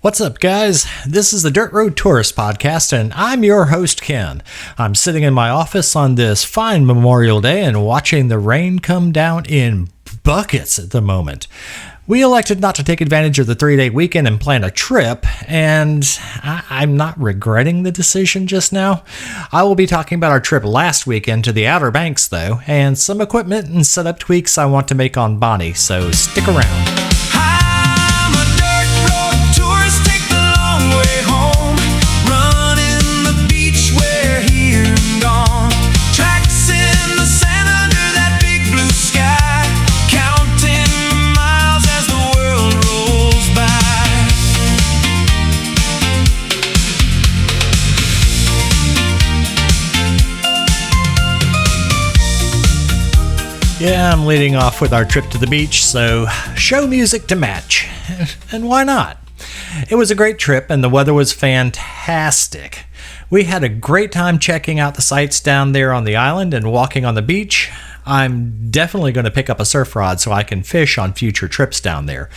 What's up, guys? This is the Dirt Road Tourist Podcast, and I'm your host, Ken. I'm sitting in my office on this fine Memorial Day and watching the rain come down in buckets at the moment. We elected not to take advantage of the 3-day weekend and plan a trip, and I'm not regretting the decision just now. I will be talking about our trip last weekend to the Outer Banks, though, and some equipment and setup tweaks I want to make on Bonnie, so stick around. Yeah, I'm leading off with our trip to the beach, so show music to match. And why not? It was a great trip and the weather was fantastic. We had a great time checking out the sights down there on the island and walking on the beach. I'm definitely going to pick up a surf rod so I can fish on future trips down there.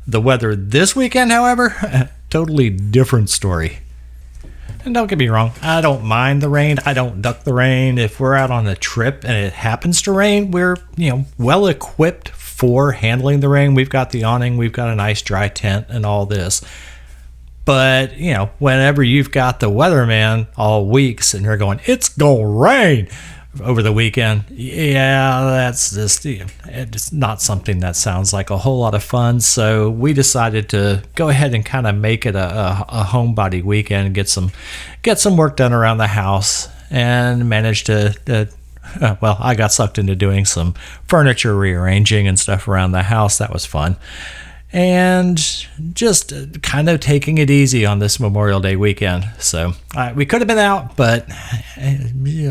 The weather this weekend, however, totally different story. And don't get me wrong, I don't mind the rain. I don't duck the rain. If we're out on a trip and it happens to rain, we're, well equipped for handling the rain. We've got the awning, we've got a nice dry tent and all this. But, whenever you've got the weatherman all week sitting here going, it's gonna rain over the weekend, that's just, it's not something that sounds like a whole lot of fun. So we decided to go ahead and kind of make it a homebody weekend and get some work done around the house, and managed to I got sucked into doing some furniture rearranging and stuff around the house. That was fun. And just kind of taking it easy on this Memorial Day weekend. So we could have been out, but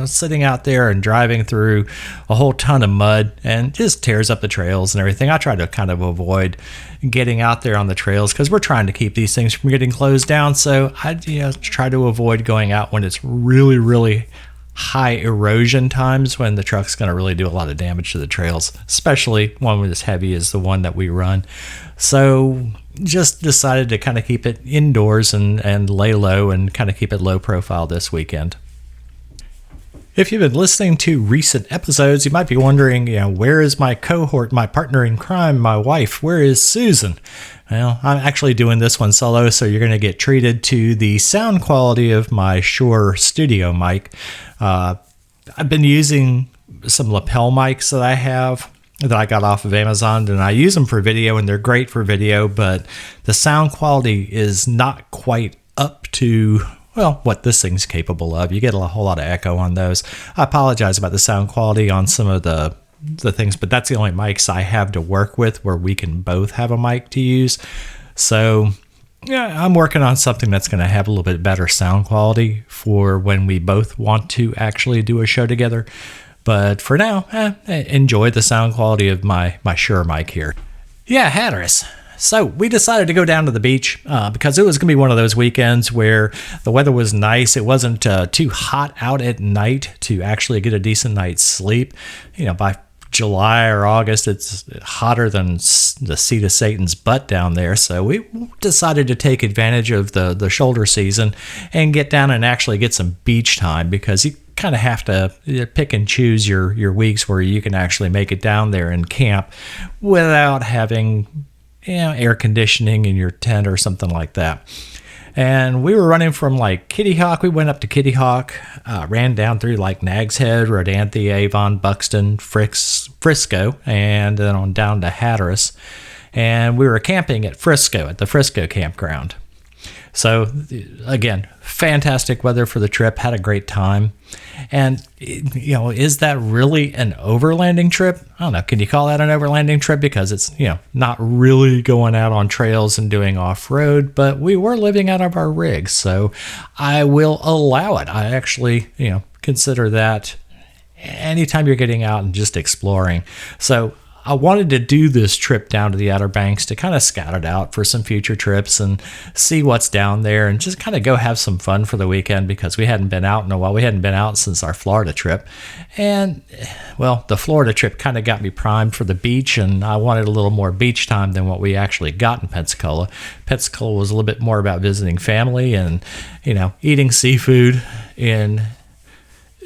sitting out there and driving through a whole ton of mud and just tears up the trails and everything. I try to kind of avoid getting out there on the trails because we're trying to keep these things from getting closed down. So I try to avoid going out when it's really, really high erosion times, when the truck's going to really do a lot of damage to the trails, especially one as heavy as the one that we run. So just decided to kind of keep it indoors and lay low and kind of keep it low profile this weekend. If you've been listening to recent episodes, you might be wondering, where is my cohort, my partner in crime, my wife? Where is Susan? Well, I'm actually doing this one solo, so you're going to get treated to the sound quality of my Shure studio mic. I've been using some lapel mics that I have that I got off of Amazon, and I use them for video, and they're great for video, but the sound quality is not quite up to what this thing's capable of. You get a whole lot of echo on those. I apologize about the sound quality on some of the things, but that's the only mics I have to work with where we can both have a mic to use. So I'm working on something that's going to have a little bit better sound quality for when we both want to actually do a show together. But for now, enjoy the sound quality of my Shure mic here. Yeah, Hatteras. So we decided to go down to the beach because it was going to be one of those weekends where the weather was nice. It wasn't too hot out at night to actually get a decent night's sleep. By July or August, it's hotter than the seat of Satan's butt down there. So we decided to take advantage of the shoulder season and get down and actually get some beach time, because you kind of have to pick and choose your weeks where you can actually make it down there and camp without having air conditioning in your tent or something like that. And we were running from Kitty Hawk. We went up to Kitty Hawk, ran down through Nags Head, Rodanthe, Avon, Buxton, Frisco, and then on down to Hatteras. And we were camping at Frisco, at the Frisco campground. So again, fantastic weather for the trip. Had a great time. And, is that really an overlanding trip? I don't know. Can you call that an overlanding trip? Because it's, not really going out on trails and doing off-road, but we were living out of our rigs. So I will allow it. I actually, consider that anytime you're getting out and just exploring. So I wanted to do this trip down to the Outer Banks to kind of scout it out for some future trips and see what's down there and just kind of go have some fun for the weekend because we hadn't been out in a while. We hadn't been out since our Florida trip. And, well, the Florida trip kind of got me primed for the beach, and I wanted a little more beach time than what we actually got in Pensacola. Pensacola was a little bit more about visiting family and, eating seafood in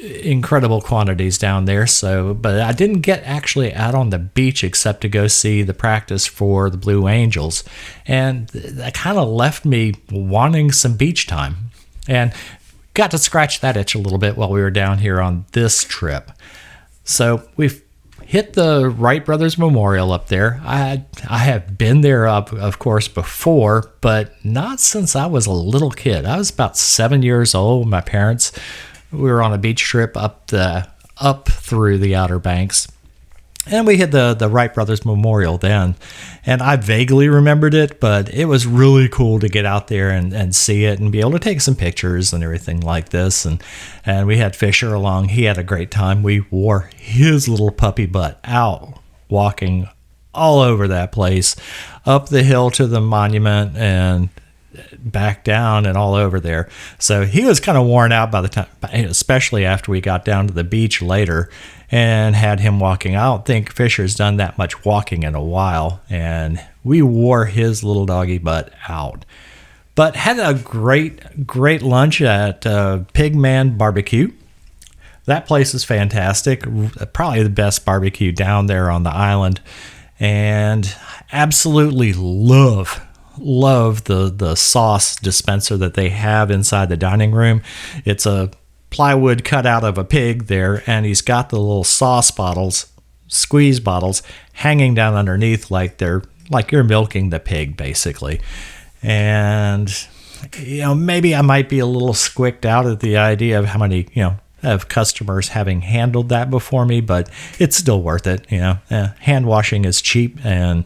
incredible quantities down there. But I didn't get actually out on the beach except to go see the practice for the Blue Angels, and that kind of left me wanting some beach time, and got to scratch that itch a little bit while we were down here on this trip. So we've hit the Wright Brothers Memorial up there. I have been there of course before, but not since I was a little kid. I was about 7 years old. My parents, we were on a beach trip up through the Outer Banks, and we hit the Wright Brothers Memorial then, and I vaguely remembered it, but it was really cool to get out there and see it and be able to take some pictures and everything like this, and we had Fisher along. He had a great time. We wore his little puppy butt out walking all over that place, up the hill to the monument and back down and all over there. So he was kind of worn out by the time, especially after we got down to the beach later and had him walking. I don't think Fisher's done that much walking in a while, and we wore his little doggy butt out. But had a great lunch at Pigman Barbecue. That place is fantastic. Probably the best barbecue down there on the island, and absolutely love the sauce dispenser that they have inside the dining room. It's a plywood cut out of a pig there, and he's got the little sauce bottles, squeeze bottles, hanging down underneath like you're milking the pig basically. And maybe I might be a little squicked out at the idea of how many of customers having handled that before me, but it's still worth it. Hand washing is cheap, and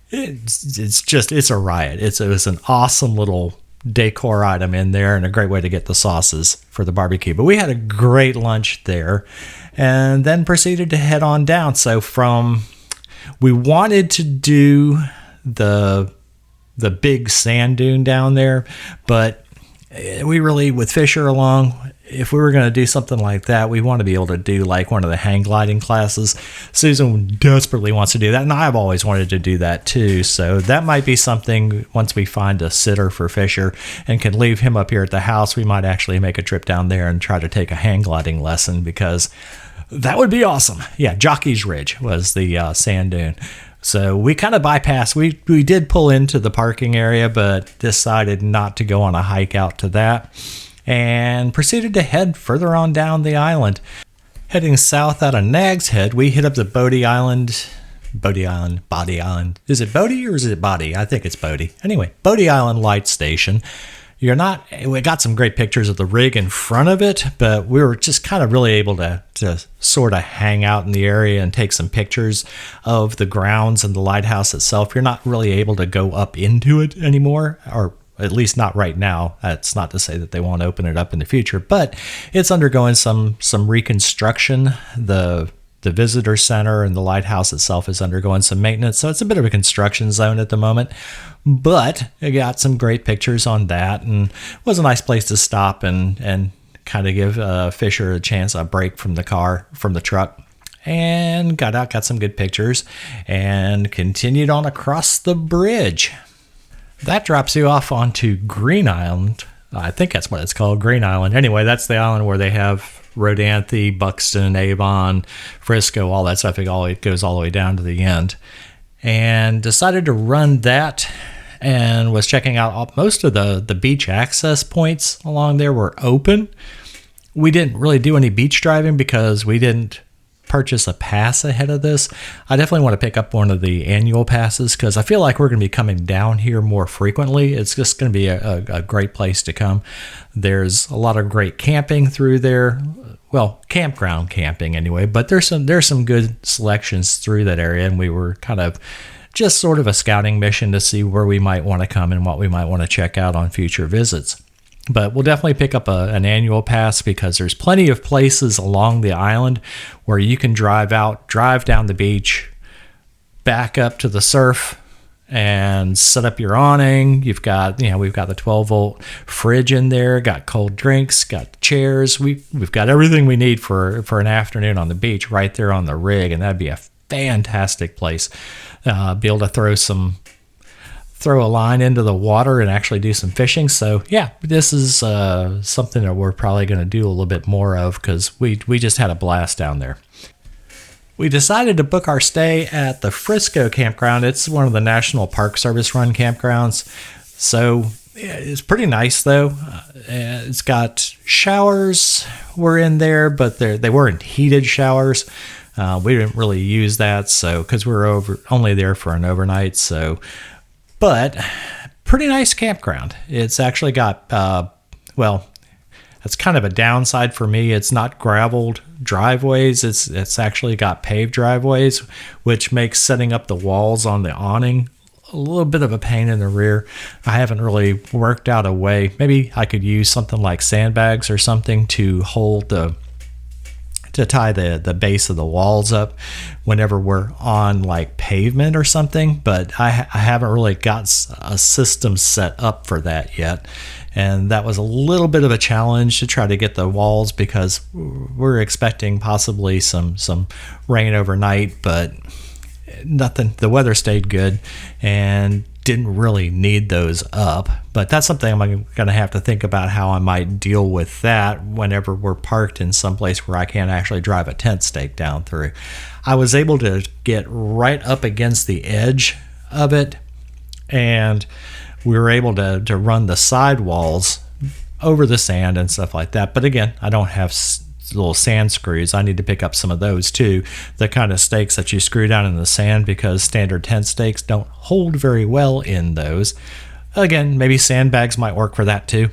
it's a riot. It was an awesome little decor item in there and a great way to get the sauces for the barbecue. But we had a great lunch there and then proceeded to head on down. So we wanted to do the big sand dune down there, but we really, with Fisher along, if we were going to do something like that, we want to be able to do like one of the hang gliding classes. Susan desperately wants to do that, and I've always wanted to do that too. So that might be something, once we find a sitter for Fisher and can leave him up here at the house, we might actually make a trip down there and try to take a hang gliding lesson, because that would be awesome. Yeah, Jockey's Ridge was the sand dune. So we kind of bypassed. We did pull into the parking area, but decided not to go on a hike out to that, and proceeded to head further on down the island. Heading south out of Nag's Head, we hit up the Body Island. Is it Bodie or is it Body? I think it's Bodie. Anyway, Body Island Light Station. We got some great pictures of the rig in front of it, but we were just kind of really able to sort of hang out in the area and take some pictures of the grounds and the lighthouse itself. You're not really able to go up into it anymore, or at least not right now. That's not to say that they won't open it up in the future, but it's undergoing some reconstruction. The visitor center and the lighthouse itself is undergoing some maintenance, so it's a bit of a construction zone at the moment. But I got some great pictures on that, and it was a nice place to stop and kind of give Fisher a break from the truck, and got some good pictures, and continued on across the bridge. That drops you off onto Green Island. I think that's what it's called, Green Island. Anyway, that's the island where they have Rodanthe, Buxton, Avon, Frisco, all that stuff. It goes all the way down to the end. And decided to run that, and was checking out most of the beach access points along there were open. We didn't really do any beach driving because we didn't purchase a pass ahead of this. I definitely want to pick up one of the annual passes because I feel like we're going to be coming down here more frequently. It's just going to be a great place to come. There's a lot of great camping through there. Well, campground camping anyway, but there's some good selections through that area, and we were kind of just sort of a scouting mission to see where we might want to come and what we might want to check out on future visits. But we'll definitely pick up an annual pass because there's plenty of places along the island where you can drive down the beach, back up to the surf and set up your awning. You've got, we've got the 12-volt fridge in there, got cold drinks, got chairs. We've got everything we need for an afternoon on the beach right there on the rig, and that'd be a fantastic place. Be able to throw a line into the water and actually do some fishing. So yeah, this is something that we're probably going to do a little bit more of, because we just had a blast down there. We decided to book our stay at the Frisco campground. It's one of the National Park Service run campgrounds. So it's pretty nice though. It's got showers were in there, but they weren't heated showers. We didn't really use that, so because we were only there for an overnight. So, but pretty nice campground. It's actually got that's kind of a downside for me. It's not graveled driveways. It's actually got paved driveways, which makes setting up the walls on the awning a little bit of a pain in the rear. I haven't really worked out a way. Maybe I could use something like sandbags or something to tie the base of the walls up whenever we're on like pavement or something, but I haven't really got a system set up for that yet. And that was a little bit of a challenge to try to get the walls, because we're expecting possibly some rain overnight, but nothing. The weather stayed good and didn't really need those up. But that's something I'm going to have to think about, how I might deal with that whenever we're parked in some place where I can't actually drive a tent stake down through. I was able to get right up against the edge of it, and we were able to run the side walls over the sand and stuff like that. But again, I don't have little sand screws. I need to pick up some of those too, the kind of stakes that you screw down in the sand, because standard tent stakes don't hold very well in those. Again, maybe sandbags might work for that too.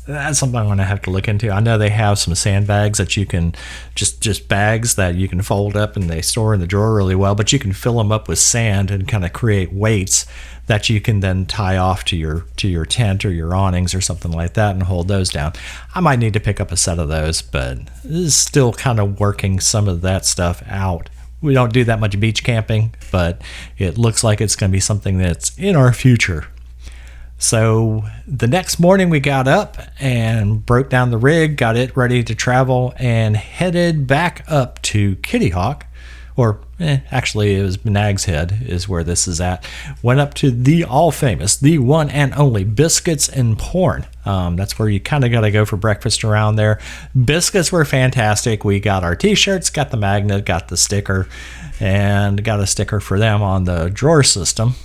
That's something I'm going to have to look into. I know they have some sandbags that you can just bags that you can fold up and they store in the drawer really well, but you can fill them up with sand and kind of create weights that you can then tie off to your tent or your awnings or something like that and hold those down. I might need to pick up a set of those, but this is still kind of working some of that stuff out. We don't do that much beach camping, but it looks like it's going to be something that's in our future. So the next morning we got up and broke down the rig, got it ready to travel, and headed back up to Kitty Hawk, or actually it was Nag's Head is where this is at. Went up to the all-famous, the one and only Biscuits and Porn. That's where you kind of got to go for breakfast around there. Biscuits were fantastic. We got our t-shirts, got the magnet, got the sticker, and got a sticker for them on the drawer system.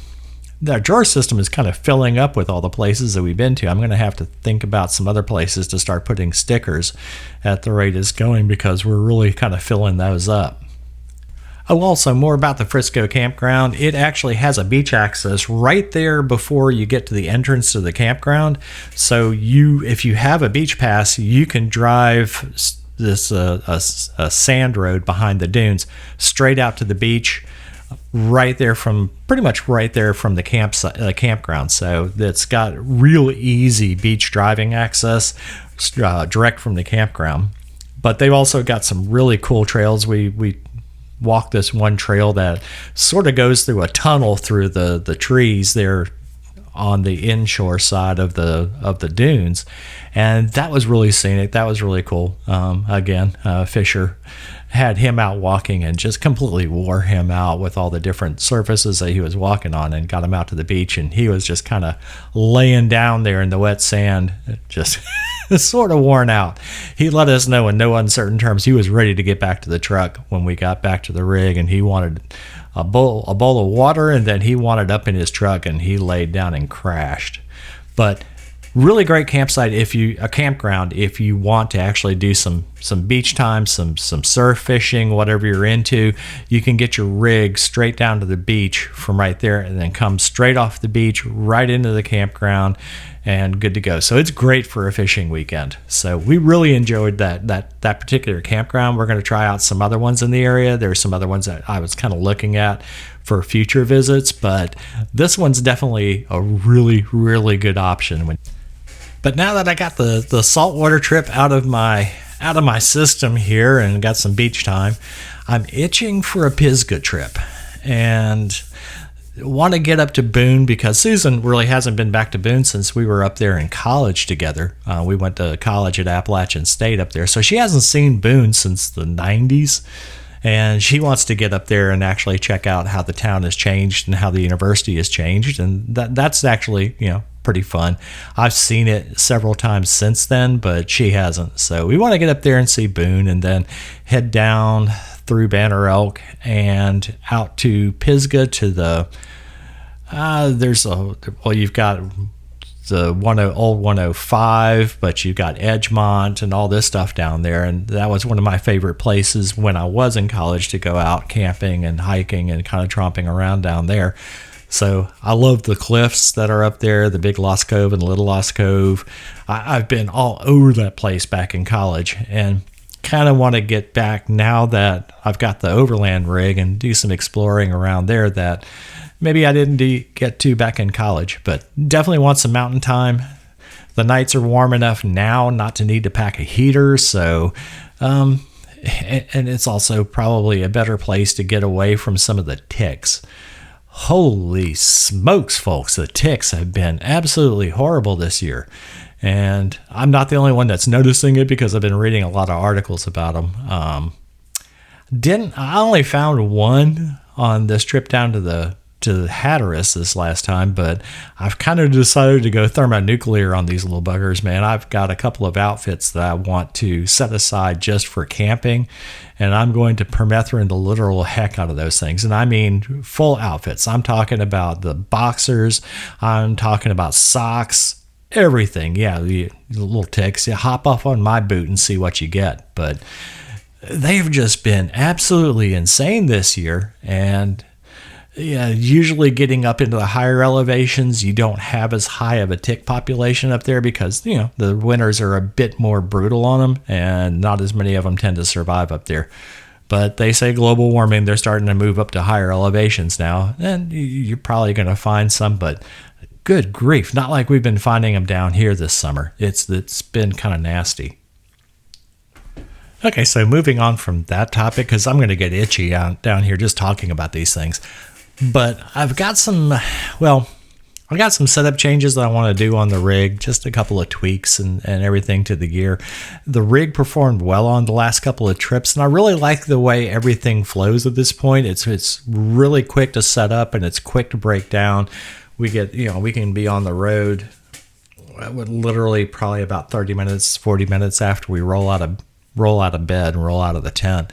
The drawer system is kind of filling up with all the places that we've been to. I'm going to have to think about some other places to start putting stickers at the rate it's going, because we're really kind of filling those up. Oh, also more about the Frisco campground. It actually has a beach access right there before you get to the entrance to the campground. So if you have a beach pass, you can drive this a sand road behind the dunes straight out to the beach, pretty much right there from the campground. So it's got real easy beach driving access direct from the campground. But they've also got some really cool trails. We walked this one trail that sort of goes through a tunnel through the trees there on the inshore side of the dunes, and that was really scenic. That was really cool. Fisher had him out walking and just completely wore him out with all the different surfaces that he was walking on, and got him out to the beach, and he was just kind of laying down there in the wet sand, just sort of worn out. He let us know in no uncertain terms he was ready to get back to the truck when we got back to the rig, and he wanted a bowl of water, and then he wanted up in his truck, and he laid down and crashed. But really great campground if you want to actually do some beach time, some surf fishing, whatever you're into. You can get your rig straight down to the beach from right there, and then come straight off the beach right into the campground, and good to go. So it's great for a fishing weekend. So we really enjoyed that particular campground. We're going to try out some other ones in the area. There's some other ones that I was kind of looking at for future visits, but this one's definitely a really, really good option. But now that I got the saltwater trip out of my system here and got some beach time, I'm itching for a Pisgah trip. and want to get up to Boone because Susan really hasn't been back to Boone since we were up there in college together. We went to college at Appalachian State up there, so she hasn't seen Boone since the 90s, and she wants to get up there and actually check out how the town has changed and how the university has changed, and that's actually, pretty fun. I've seen it several times since then, but she hasn't. So we want to get up there and see Boone and then head down through Banner Elk and out to Pisgah to the you've got the old 105, but you've got Edgemont and all this stuff down there, and that was one of my favorite places when I was in college to go out camping and hiking and kind of tromping around down there. So I love the cliffs that are up there, the Big Lost Cove and the Little Lost Cove. I've been all over that place back in college and kind of want to get back now that I've got the overland rig and do some exploring around there that maybe I didn't get to back in college, but definitely want some mountain time. The nights are warm enough now not to need to pack a heater, so and it's also probably a better place to get away from some of the ticks. Holy smokes, folks, the ticks have been absolutely horrible this year. And I'm not the only one that's noticing it because I've been reading a lot of articles about them. I only found one on this trip down to Hatteras this last time, but I've kind of decided to go thermonuclear on these little buggers, man. I've got a couple of outfits that I want to set aside just for camping, and I'm going to permethrin the literal heck out of those things. And I mean full outfits. I'm talking about the boxers. I'm talking about socks, everything. Yeah, the little ticks. Yeah, hop off on my boot and see what you get. But they've just been absolutely insane this year, and yeah, usually getting up into the higher elevations, you don't have as high of a tick population up there because, the winters are a bit more brutal on them and not as many of them tend to survive up there. But they say global warming, they're starting to move up to higher elevations now, and you're probably going to find some, but good grief, not like we've been finding them down here this summer. It's been kind of nasty. Okay, so moving on from that topic, because I'm going to get itchy down here just talking about these things. But I've got some setup changes that I want to do on the rig, just a couple of tweaks and everything to the gear. The rig performed well on the last couple of trips, and I really like the way everything flows at this point. It's really quick to set up and it's quick to break down. We can be on the road literally probably about 30 minutes, 40 minutes after we roll out of bed and roll out of the tent.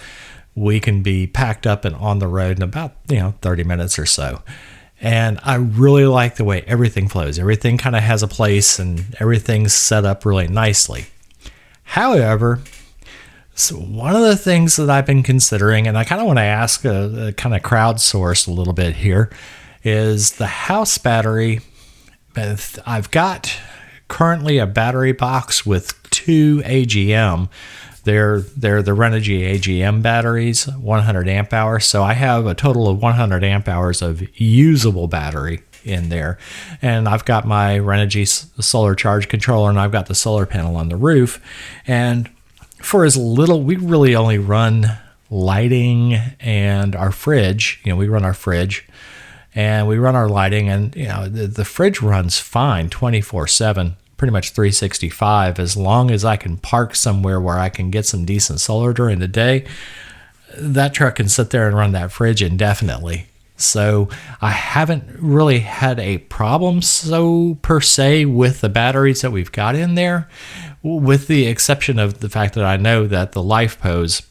We can be packed up and on the road in about 30 minutes or so. And I really like the way everything flows. Everything kind of has a place and everything's set up really nicely. However, so one of the things that I've been considering, and I kind of want to ask a kind of crowdsource a little bit here, is the house battery. I've got currently a battery box with 2 AGM. They're the Renogy AGM batteries, 100 amp hours. So I have a total of 100 amp hours of usable battery in there. And I've got my Renogy solar charge controller, and I've got the solar panel on the roof. And for as little, we really only run lighting and our fridge. We run our fridge and we run our lighting, and the fridge runs fine 24/7. Pretty much 365, as long as I can park somewhere where I can get some decent solar during the day. That truck can sit there and run that fridge indefinitely. So I haven't really had a problem per se with the batteries that we've got in there, with the exception of the fact that I know that the LifePos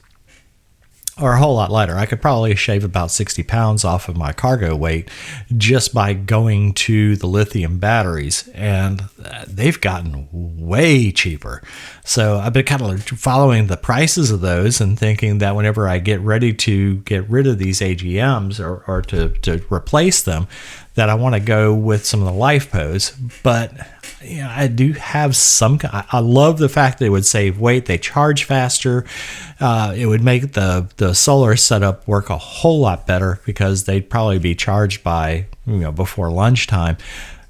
are a whole lot lighter. I could probably shave about 60 pounds off of my cargo weight just by going to the lithium batteries, and they've gotten way cheaper. So I've been kind of following the prices of those and thinking that whenever I get ready to get rid of these AGMs or to replace them, that I want to go with some of the LifePos. But I do have I love the fact that it would save weight. They charge faster. It would make the solar setup work a whole lot better because they'd probably be charged by before lunchtime,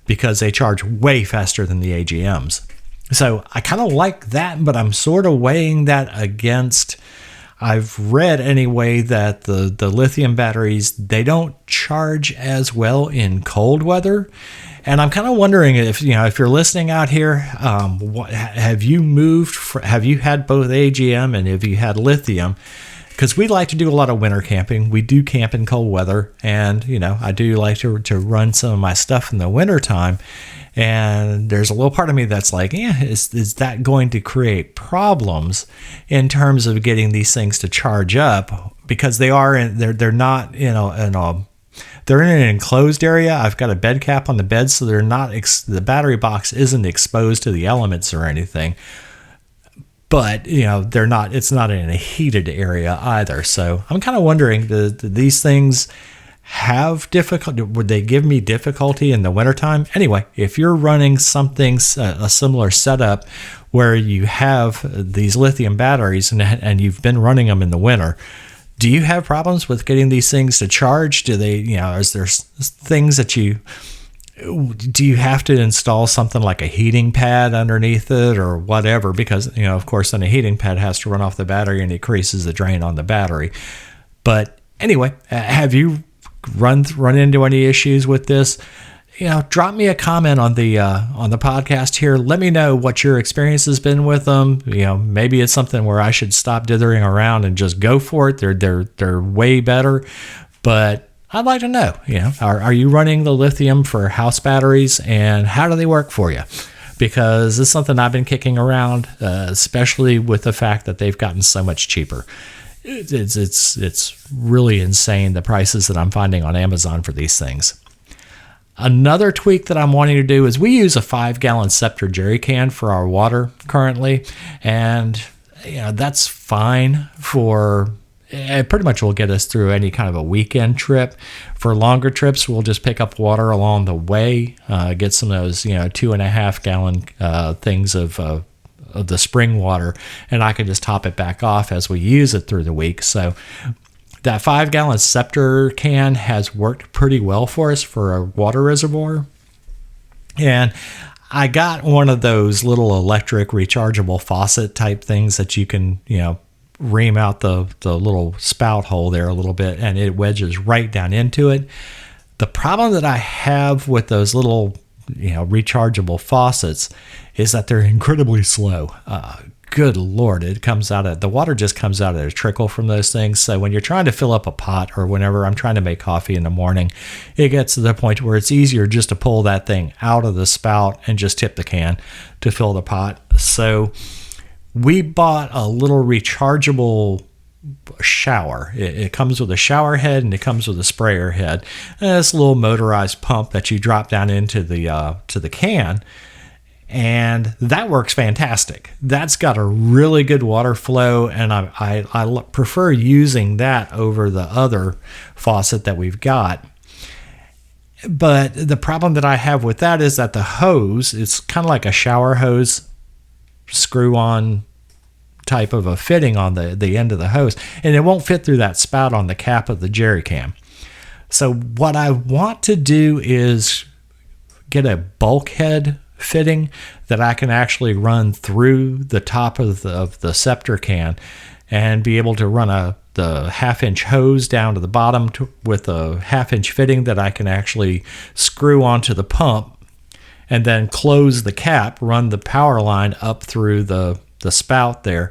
because they charge way faster than the AGMs. So I kind of like that, but I'm sort of weighing that against, I've read anyway that the lithium batteries, they don't charge as well in cold weather. And I'm kind of wondering if you're listening out here, have you moved? Have you had both AGM and have you had lithium? Because we like to do a lot of winter camping. We do camp in cold weather, and I do like to run some of my stuff in the wintertime. And there's a little part of me that's like, is that going to create problems in terms of getting these things to charge up? Because they're not they're in an enclosed area. I've got a bed cap on the bed, so they're not the battery box isn't exposed to the elements or anything. But they're not. It's not in a heated area either. So I'm kind of wondering, do these things have difficulty? Would they give me difficulty in the wintertime? Anyway, if you're running something, a similar setup where you have these lithium batteries and you've been running them in the winter, do you have problems with getting these things to charge? Do they, is there things that do you have to install something like a heating pad underneath it or whatever? Because, of course, then a heating pad has to run off the battery and increases the drain on the battery. But anyway, have you run into any issues with this? Drop me a comment on the podcast here. Let me know what your experience has been with them. Maybe it's something where I should stop dithering around and just go for it. They're way better, but I'd like to know. Are you running the lithium for house batteries, and how do they work for you? Because it's something I've been kicking around, especially with the fact that they've gotten so much cheaper. It's really insane, the prices that I'm finding on Amazon for these things. Another tweak that I'm wanting to do is we use a 5-gallon Scepter jerry can for our water currently, and that's fine for. It pretty much will get us through any kind of a weekend trip. For longer trips, we'll just pick up water along the way, get some of those 2.5 gallon things of the spring water, and I can just top it back off as we use it through the week. So that 5-gallon Scepter can has worked pretty well for us for a water reservoir. And I got one of those little electric rechargeable faucet type things that you can, ream out the little spout hole there a little bit, and it wedges right down into it. The problem that I have with those little, rechargeable faucets is that they're incredibly slow. Good Lord, the water just comes out at a trickle from those things. So when you're trying to fill up a pot, or whenever I'm trying to make coffee in the morning, it gets to the point where it's easier just to pull that thing out of the spout and just tip the can to fill the pot. So we bought a little rechargeable shower. It comes with a shower head and it comes with a sprayer head. And it's a little motorized pump that you drop down into the can, and that works fantastic. That's got a really good water flow, and I prefer using that over the other faucet that we've got. But the problem that I have with that is that the hose, it's kind of like a shower hose screw-on type of a fitting on the end of the hose, and it won't fit through that spout on the cap of the jerry can. So what I want to do is get a bulkhead fitting that I can actually run through the top of the Scepter can, and be able to run the 1/2-inch hose down to the bottom with a 1/2-inch fitting that I can actually screw onto the pump, and then close the cap, run the power line up through the spout there.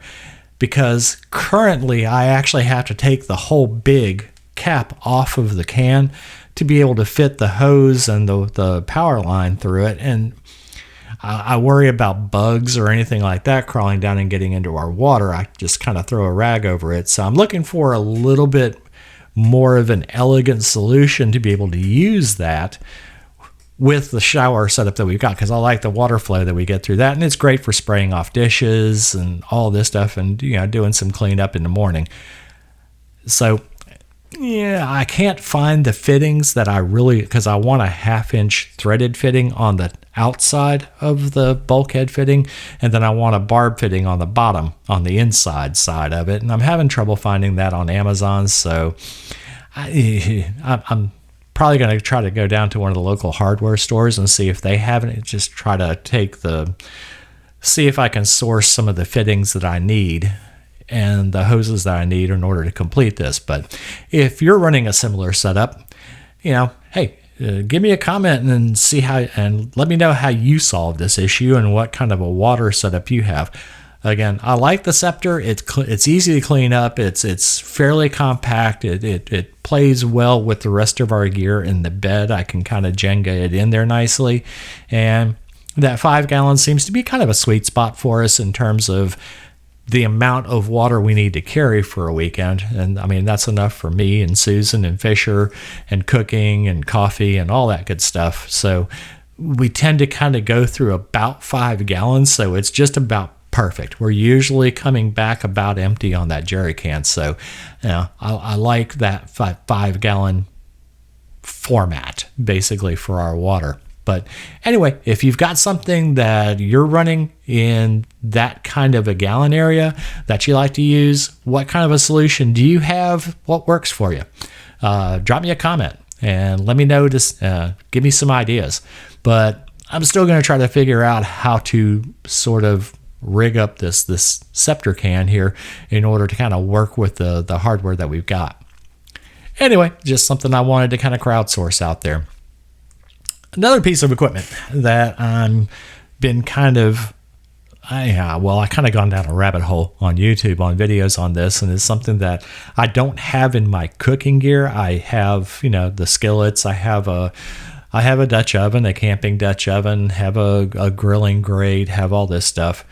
Because currently I actually have to take the whole big cap off of the can to be able to fit the hose and the power line through it. And I worry about bugs or anything like that crawling down and getting into our water. I just kind of throw a rag over it. So I'm looking for a little bit more of an elegant solution to be able to use that with the shower setup that we've got, because I like the water flow that we get through that, and it's great for spraying off dishes and all this stuff, and doing some cleanup in the morning. So yeah, I can't find the fittings that because I want a 1/2-inch threaded fitting on the outside of the bulkhead fitting, and then I want a barb fitting on the bottom, on the inside side of it, and I'm having trouble finding that on Amazon. So I'm probably going to try to go down to one of the local hardware stores and see if they have it. Just try to see if I can source some of the fittings that I need and the hoses that I need in order to complete this. But if you're running a similar setup, hey, give me a comment and and let me know how you solve this issue and what kind of a water setup you have. Again, I like the Scepter. It's easy to clean up. It's fairly compact. It plays well with the rest of our gear in the bed. I can kind of Jenga it in there nicely. And that 5 gallons seems to be kind of a sweet spot for us in terms of the amount of water we need to carry for a weekend. And I mean, that's enough for me and Susan and Fisher and cooking and coffee and all that good stuff. So we tend to kind of go through about 5 gallons. So it's just about perfect. We're usually coming back about empty on that jerry can. So, I like that 5 gallon format basically for our water. But anyway, if you've got something that you're running in that kind of a gallon area that you like to use, what kind of a solution do you have? What works for you? Drop me a comment and let me know. Give me some ideas. But I'm still going to try to figure out how to sort of rig up this Scepter can here in order to kind of work with the hardware that we've got. Anyway, just something I wanted to kind of crowdsource out there. Another piece of equipment that I'm been kind of, I kind of gone down a rabbit hole on YouTube on videos on this, and it's something that I don't have in my cooking gear. I have, the skillets. I have a Dutch oven, a camping Dutch oven, have a grilling grate, have all this stuff.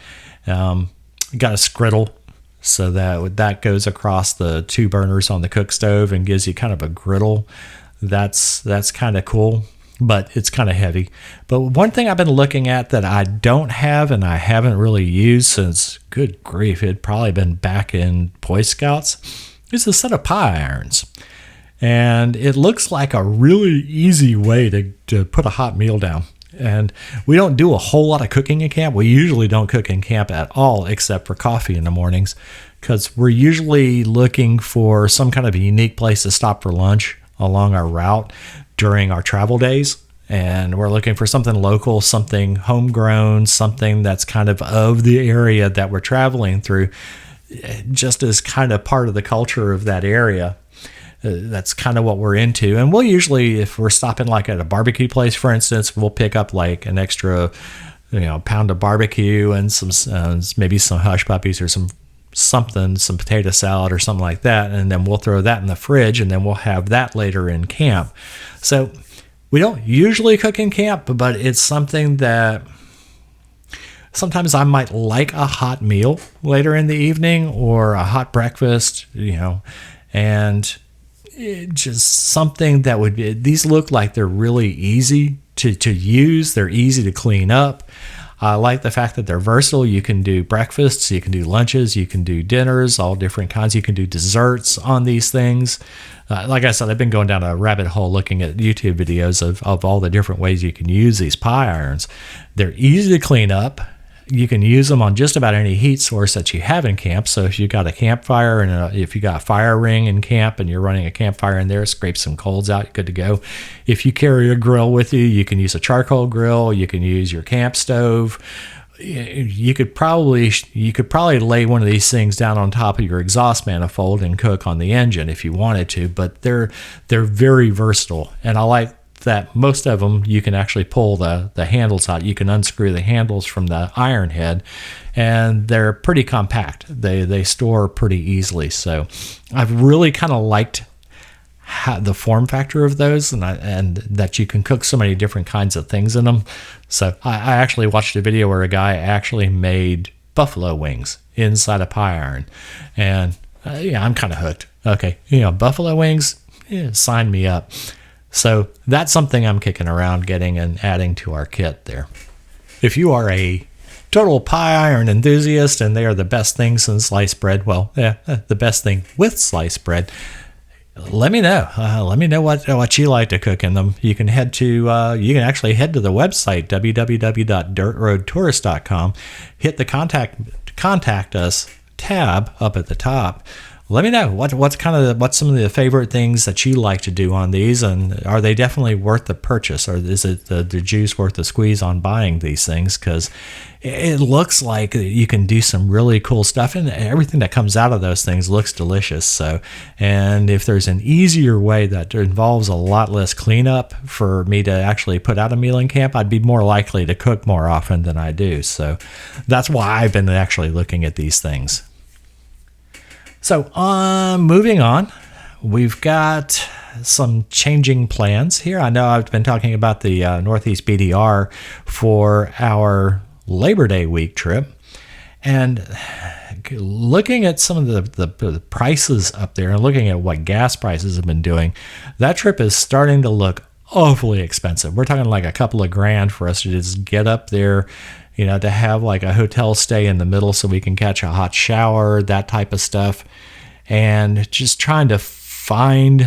Got a skrittle, so that goes across the 2 burners on the cook stove and gives you kind of a griddle. That's kind of cool, but it's kind of heavy. But one thing I've been looking at that I don't have and I haven't really used since, good grief, it'd probably been back in Boy Scouts, is a set of pie irons. And it looks like a really easy way to put a hot meal down. And we don't do a whole lot of cooking in camp. We usually don't cook in camp at all, except for coffee in the mornings, because we're usually looking for some kind of a unique place to stop for lunch along our route during our travel days. And we're looking for something local, something homegrown, something that's kind of the area that we're traveling through, just as kind of part of the culture of that area. That's kind of what we're into. And we'll usually, if we're stopping like at a barbecue place, for instance, we'll pick up like an extra, pound of barbecue and some maybe some hush puppies or some potato salad or something like that. And then we'll throw that in the fridge, and then we'll have that later in camp. So we don't usually cook in camp, but it's something that sometimes I might like a hot meal later in the evening or a hot breakfast, and just something that would be, these look like they're really easy to use. They're easy to clean up. I like the fact that they're versatile. You can do breakfasts, you can do lunches, you can do dinners, all different kinds. You can do desserts on these things. Like I said, I've been going down a rabbit hole looking at YouTube videos of all the different ways you can use these pie irons. They're easy to clean up. You can use them on just about any heat source that you have in camp. So if you've got a campfire and if you got a fire ring in camp and you're running a campfire in there, scrape some coals out, you're good to go. If you carry a grill with you, you can use a charcoal grill. You can use your camp stove. You could probably lay one of these things down on top of your exhaust manifold and cook on the engine if you wanted to. But they're very versatile, and I like that most of them you can actually pull the handles out. You can unscrew the handles from the iron head, and they're pretty compact. They store pretty easily. So I've really kind of liked the form factor of those, and that you can cook so many different kinds of things in them. So I actually watched a video where a guy actually made buffalo wings inside a pie iron, and I'm kind of hooked. Okay, buffalo wings, sign me up. So that's something I'm kicking around getting and adding to our kit there. If you are a total pie iron enthusiast and they are the best thing since sliced bread, the best thing with sliced bread, let me know. Let me know what you like to cook in them. You can actually head to the website, www.dirtroadtourist.com, hit the contact us tab up at the top let me know what's some of the favorite things that you like to do on these, and are they definitely worth the purchase, or is it the juice worth the squeeze on buying these things? Because it looks like you can do some really cool stuff, and everything that comes out of those things looks delicious. So, and if there's an easier way that involves a lot less cleanup for me to actually put out a meal in camp, I'd be more likely to cook more often than I do. So that's why I've been actually looking at these things. So, moving on, we've got some changing plans here. I know I've been talking about the Northeast BDR for our Labor Day week trip, and looking at some of the prices up there and looking at what gas prices have been doing, that trip is starting to look awfully expensive. We're talking like a couple of grand for us to just get up there, to have like a hotel stay in the middle so we can catch a hot shower, that type of stuff. And just trying to find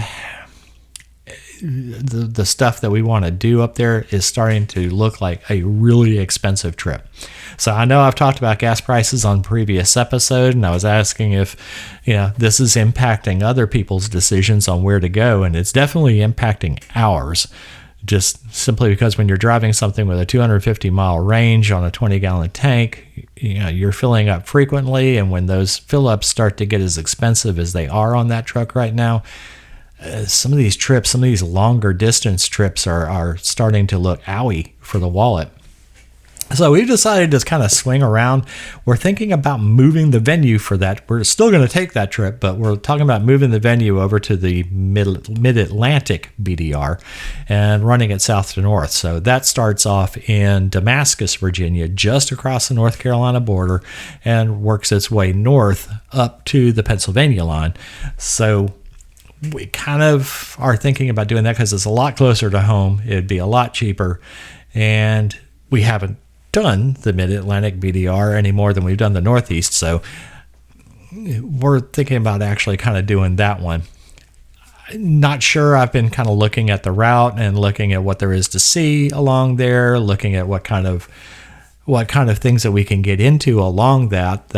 the stuff that we want to do up there is starting to look like a really expensive trip. So I know I've talked about gas prices on previous episode, and I was asking if, this is impacting other people's decisions on where to go, and it's definitely impacting ours. Just simply because when you're driving something with a 250-mile range on a 20-gallon tank, you're filling up frequently, and when those fill-ups start to get as expensive as they are on that truck right now, some of these longer distance trips are starting to look owie for the wallet. So we decided to kind of swing around. We're thinking about moving the venue for that. We're still going to take that trip, but we're talking about moving the venue over to the Mid-Atlantic BDR and running it south to north. So that starts off in Damascus, Virginia, just across the North Carolina border, and works its way north up to the Pennsylvania line. So we kind of are thinking about doing that because it's a lot closer to home. It'd be a lot cheaper, and we haven't done the Mid-Atlantic BDR any more than we've done the Northeast, so we're thinking about actually kind of doing that one. Not sure. I've been kind of looking at the route and looking at what there is to see along there, looking at what kind of things that we can get into along that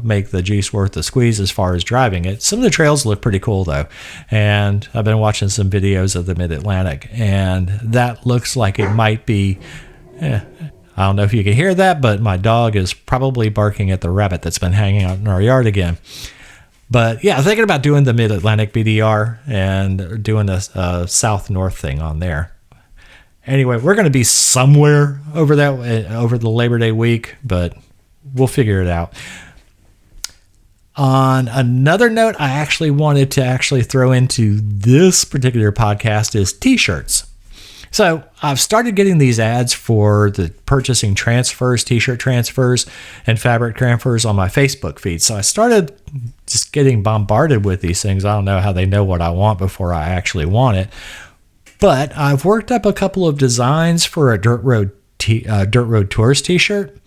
make the juice worth the squeeze as far as driving it. Some of the trails look pretty cool though, and I've been watching some videos of the Mid-Atlantic, and that looks like it might be I don't know if you can hear that, but my dog is probably barking at the rabbit that's been hanging out in our yard again. But yeah, thinking about doing the Mid-Atlantic BDR and doing a south-north thing on there. Anyway, we're going to be somewhere over the Labor Day week, but we'll figure it out. On another note, I actually wanted to throw into this particular podcast is T-shirts. So I've started getting these ads for the purchasing transfers, T-shirt transfers, and fabric transfers on my Facebook feed. So I started just getting bombarded with these things. I don't know how they know what I want before I actually want it. But I've worked up a couple of designs for a Dirt Road Tours T-shirt.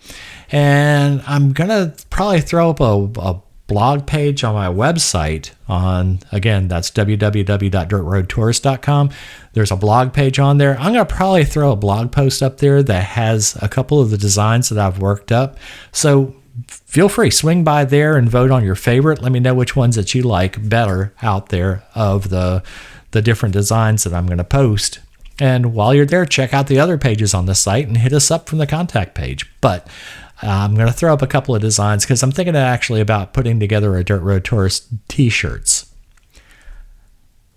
And I'm going to probably throw up a blog page on my website that's www.dirtroadtourist.com. There's a blog page on there. I'm going to probably throw a blog post up there that has a couple of the designs that I've worked up. So feel free, swing by there and vote on your favorite. Let me know which ones that you like better out there of the different designs that I'm going to post. And while you're there, check out the other pages on the site and hit us up from the contact page. But I'm going to throw up a couple of designs because I'm thinking actually about putting together a Dirt Road Tourist T-shirts.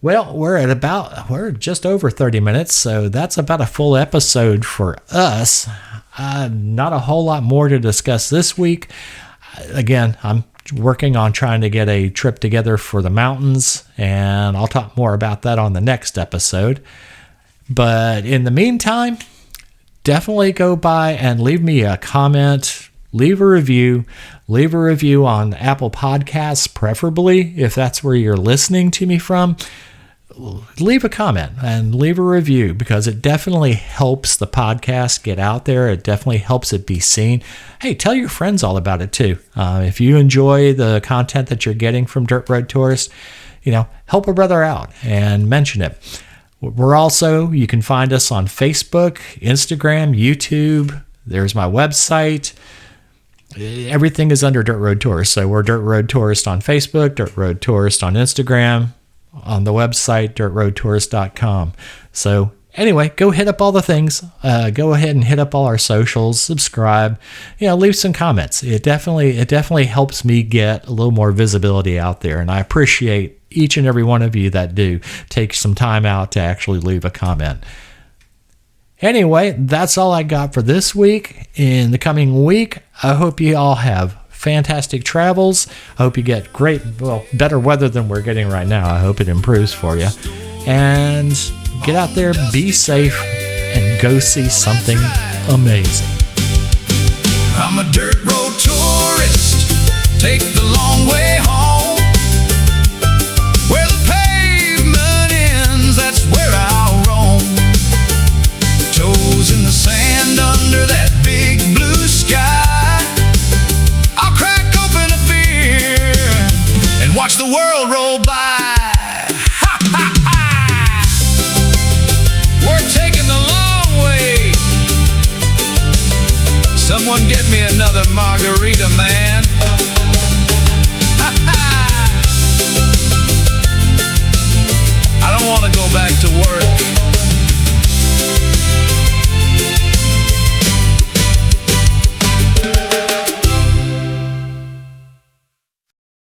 Well, we're just over 30 minutes, so that's about a full episode for us. Not a whole lot more to discuss this week. Again, I'm working on trying to get a trip together for the mountains, and I'll talk more about that on the next episode. But in the meantime, definitely go by and leave me a comment, leave a review on Apple Podcasts, preferably if that's where you're listening to me from. Leave a comment and leave a review because it definitely helps the podcast get out there. It definitely helps it be seen. Hey, tell your friends all about it too. If you enjoy the content that you're getting from Dirt Road Tourist, help a brother out and mention it. You can find us on Facebook, Instagram, YouTube. There's my website. everything is under Dirt Road Tourist. So we're Dirt Road Tourist on Facebook, Dirt Road Tourist on Instagram, on the website, dirtroadtourist.com. So anyway, go hit up all the things. Go ahead and hit up all our socials, subscribe, leave some comments. It definitely helps me get a little more visibility out there. And I appreciate each and every one of you that do take some time out to actually leave a comment. Anyway, that's all I got for this week. In the coming week, I hope you all have fantastic travels. I hope you get better weather than we're getting right now. I hope it improves for you. And get out there, be safe, and go see something amazing.